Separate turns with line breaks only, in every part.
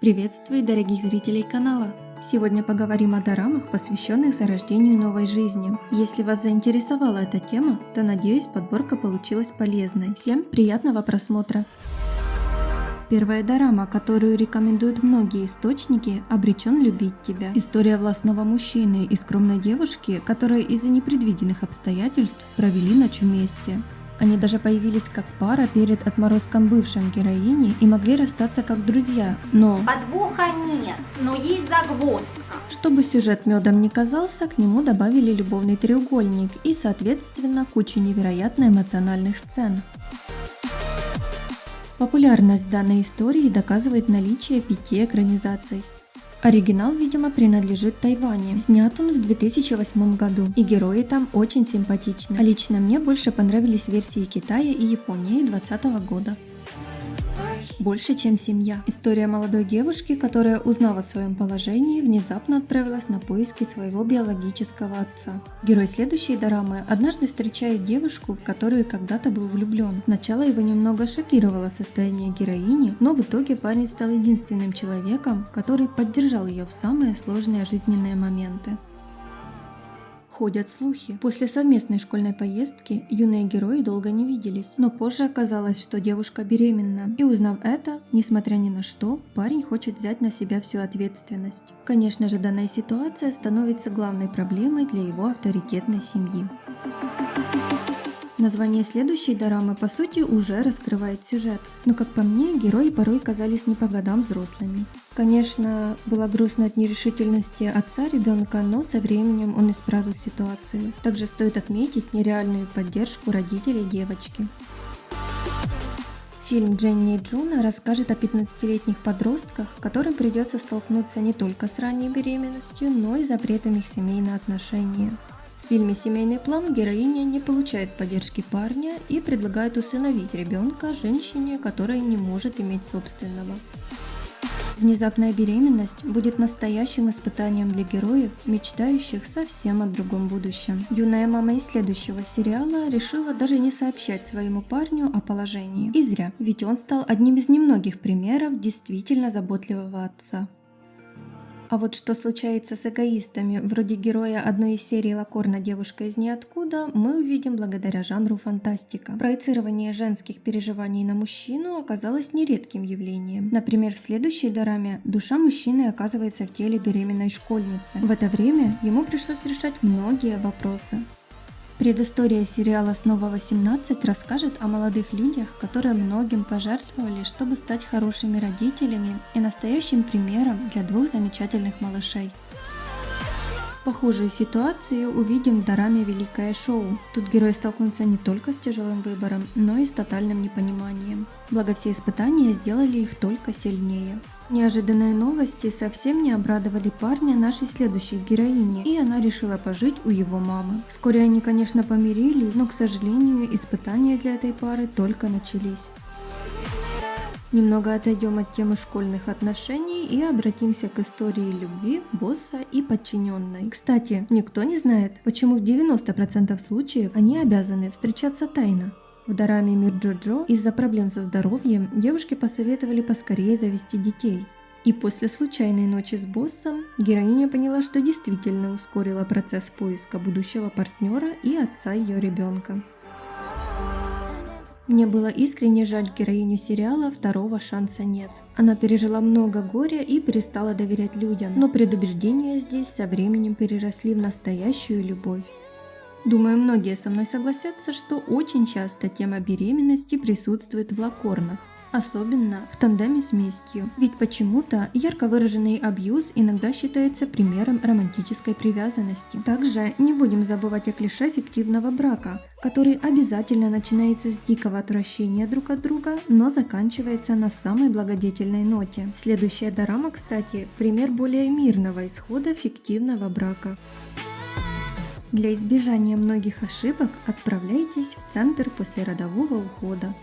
Приветствую дорогих зрителей канала! Сегодня поговорим о дорамах, посвященных зарождению новой жизни. Если вас заинтересовала эта тема, то надеюсь, подборка получилась полезной. Всем приятного просмотра! Первая дорама, которую рекомендуют многие источники, «Обречен любить тебя». История властного мужчины и скромной девушки, которые из-за непредвиденных обстоятельств провели ночь вместе. Они даже появились как пара перед отморозком бывшей героини и могли расстаться как друзья, но...
Подвоха нет, но есть загвоздка.
Чтобы сюжет медом не казался, к нему добавили любовный треугольник и, соответственно, кучу невероятно эмоциональных сцен. Популярность данной истории доказывает наличие 5 экранизаций. Оригинал, видимо, принадлежит Тайваню. Снят он в 2008 году, и герои там очень симпатичны. А лично мне больше понравились версии Китая и Японии 2020 года. Больше, чем семья. История молодой девушки, которая, узнав о своем положении, внезапно отправилась на поиски своего биологического отца. Герой следующей дорамы однажды встречает девушку, в которую когда-то был влюблен. Сначала его немного шокировало состояние героини, но в итоге парень стал единственным человеком, который поддержал ее в самые сложные жизненные моменты. Ходят слухи. После совместной школьной поездки юные герои долго не виделись, но позже оказалось, что девушка беременна. И узнав это, несмотря ни на что, парень хочет взять на себя всю ответственность. Конечно же, данная ситуация становится главной проблемой для его авторитетной семьи. Название следующей дорамы по сути уже раскрывает сюжет, но как по мне, герои порой казались не по годам взрослыми. Конечно, было грустно от нерешительности отца ребенка, но со временем он исправил ситуацию. Также стоит отметить нереальную поддержку родителей девочки. Фильм «Дженни и Джуно» расскажет о 15-летних подростках, которым придется столкнуться не только с ранней беременностью, но и запретом их семейные отношения. В фильме «Семейный план» героиня не получает поддержки парня и предлагает усыновить ребенка женщине, которая не может иметь собственного. Внезапная беременность будет настоящим испытанием для героев, мечтающих совсем о другом будущем. Юная мама из следующего сериала решила даже не сообщать своему парню о положении. И зря, ведь он стал одним из немногих примеров действительно заботливого отца. А вот что случается с эгоистами, вроде героя одной из серий Лакорна «Девушка из ниоткуда», мы увидим благодаря жанру фантастика. Проецирование женских переживаний на мужчину оказалось нередким явлением. Например, в следующей дораме душа мужчины оказывается в теле беременной школьницы. В это время ему пришлось решать многие вопросы. Предыстория сериала «Снова 18» расскажет о молодых людях, которые многим пожертвовали, чтобы стать хорошими родителями и настоящим примером для двух замечательных малышей. Похожую ситуацию увидим в дораме «Великое шоу». Тут герои столкнутся не только с тяжелым выбором, но и с тотальным непониманием. Благо все испытания сделали их только сильнее. Неожиданные новости совсем не обрадовали парня нашей следующей героини, и она решила пожить у его мамы. Вскоре они, конечно, помирились, но, к сожалению, испытания для этой пары только начались. Немного отойдем от темы школьных отношений и обратимся к истории любви босса и подчиненной. Кстати, никто не знает, почему в 90% случаев они обязаны встречаться тайно. В дораме «Мир Джоджо» из-за проблем со здоровьем девушке посоветовали поскорее завести детей. И после случайной ночи с боссом героиня поняла, что действительно ускорила процесс поиска будущего партнера и отца ее ребенка. Мне было искренне жаль героиню сериала «Второго шанса нет». Она пережила много горя и перестала доверять людям, но предубеждения здесь со временем переросли в настоящую любовь. Думаю, многие со мной согласятся, что очень часто тема беременности присутствует в Лакорнах, особенно в тандеме с местью, ведь почему-то ярко выраженный абьюз иногда считается примером романтической привязанности. Также не будем забывать о клише фиктивного брака, который обязательно начинается с дикого отвращения друг от друга, но заканчивается на самой благодетельной ноте. Следующая дорама, кстати, пример более мирного исхода фиктивного брака. Для избежания многих ошибок отправляйтесь в центр послеродового ухода.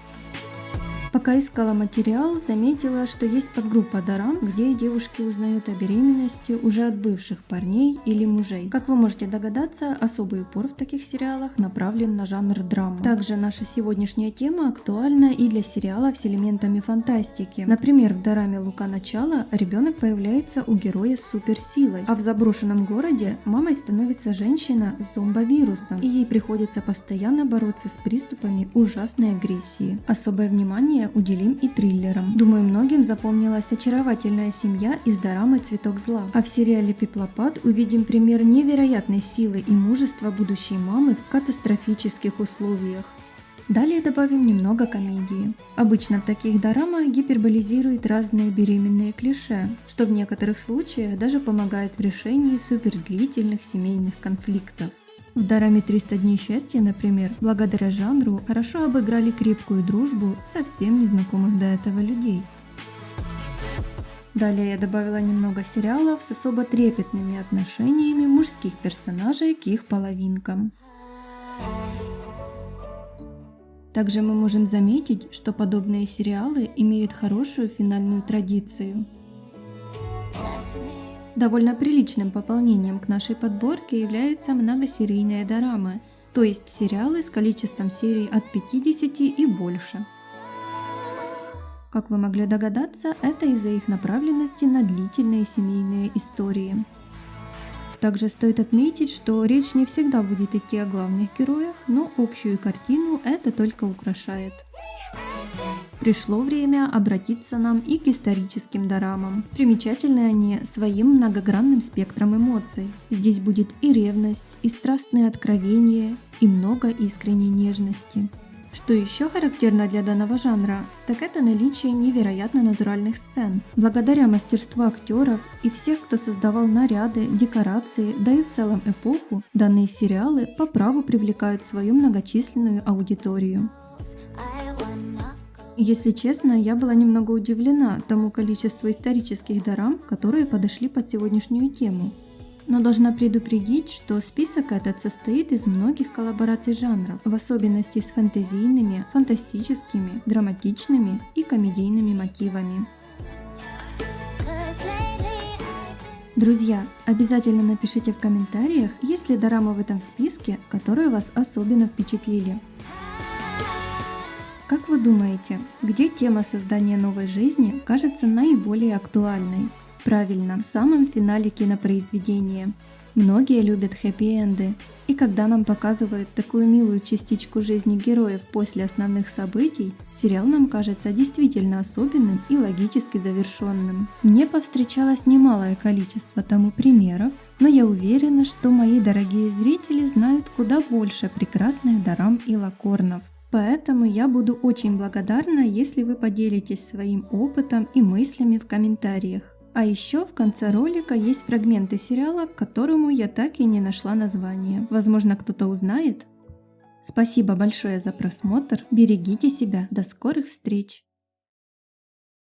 Пока искала материал, заметила, что есть подгруппа дорам, где девушки узнают о беременности уже от бывших парней или мужей. Как вы можете догадаться, особый упор в таких сериалах направлен на жанр драма. Также наша сегодняшняя тема актуальна и для сериалов с элементами фантастики. Например, в дораме «Лука. Начало» ребенок появляется у героя с суперсилой, а в заброшенном городе мамой становится женщина с зомбовирусом, и ей приходится постоянно бороться с приступами ужасной агрессии. Особое внимание уделим и триллерам. Думаю, многим запомнилась очаровательная семья из дорамы «Цветок зла». А в сериале «Пеплопад» увидим пример невероятной силы и мужества будущей мамы в катастрофических условиях. Далее добавим немного комедии. Обычно в таких дорамах гиперболизируют разные беременные клише, что в некоторых случаях даже помогает в решении супердлительных семейных конфликтов. В дораме «300 дней счастья», например, благодаря жанру хорошо обыграли крепкую дружбу совсем незнакомых до этого людей. Далее я добавила немного сериалов с особо трепетными отношениями мужских персонажей к их половинкам. Также мы можем заметить, что подобные сериалы имеют хорошую финальную традицию. Довольно приличным пополнением к нашей подборке являются многосерийные дорамы, то есть сериалы с количеством серий от 50 и больше. Как вы могли догадаться, это из-за их направленности на длительные семейные истории. Также стоит отметить, что речь не всегда будет идти о главных героях, но общую картину это только украшает. Пришло время обратиться нам и к историческим дорамам. Примечательны они своим многогранным спектром эмоций. Здесь будет и ревность, и страстные откровения, и много искренней нежности. Что еще характерно для данного жанра, так это наличие невероятно натуральных сцен. Благодаря мастерству актеров и всех, кто создавал наряды, декорации, да и в целом эпоху, данные сериалы по праву привлекают свою многочисленную аудиторию. Если честно, я была немного удивлена тому количеству исторических дорам, которые подошли под сегодняшнюю тему. Но должна предупредить, что список этот состоит из многих коллабораций жанров, в особенности с фэнтезийными, фантастическими, драматичными и комедийными мотивами. Друзья, обязательно напишите в комментариях, есть ли дорамы в этом списке, которые вас особенно впечатлили. Как вы думаете, где тема создания новой жизни кажется наиболее актуальной? Правильно, в самом финале кинопроизведения. Многие любят хэппи-энды, и когда нам показывают такую милую частичку жизни героев после основных событий, сериал нам кажется действительно особенным и логически завершенным. Мне повстречалось немалое количество тому примеров, но я уверена, что мои дорогие зрители знают куда больше прекрасных дорам и лакорнов. Поэтому я буду очень благодарна, если вы поделитесь своим опытом и мыслями в комментариях. А еще в конце ролика есть фрагменты сериала, к которому я так и не нашла название. Возможно, кто-то узнает. Спасибо большое за просмотр, берегите себя, до скорых встреч!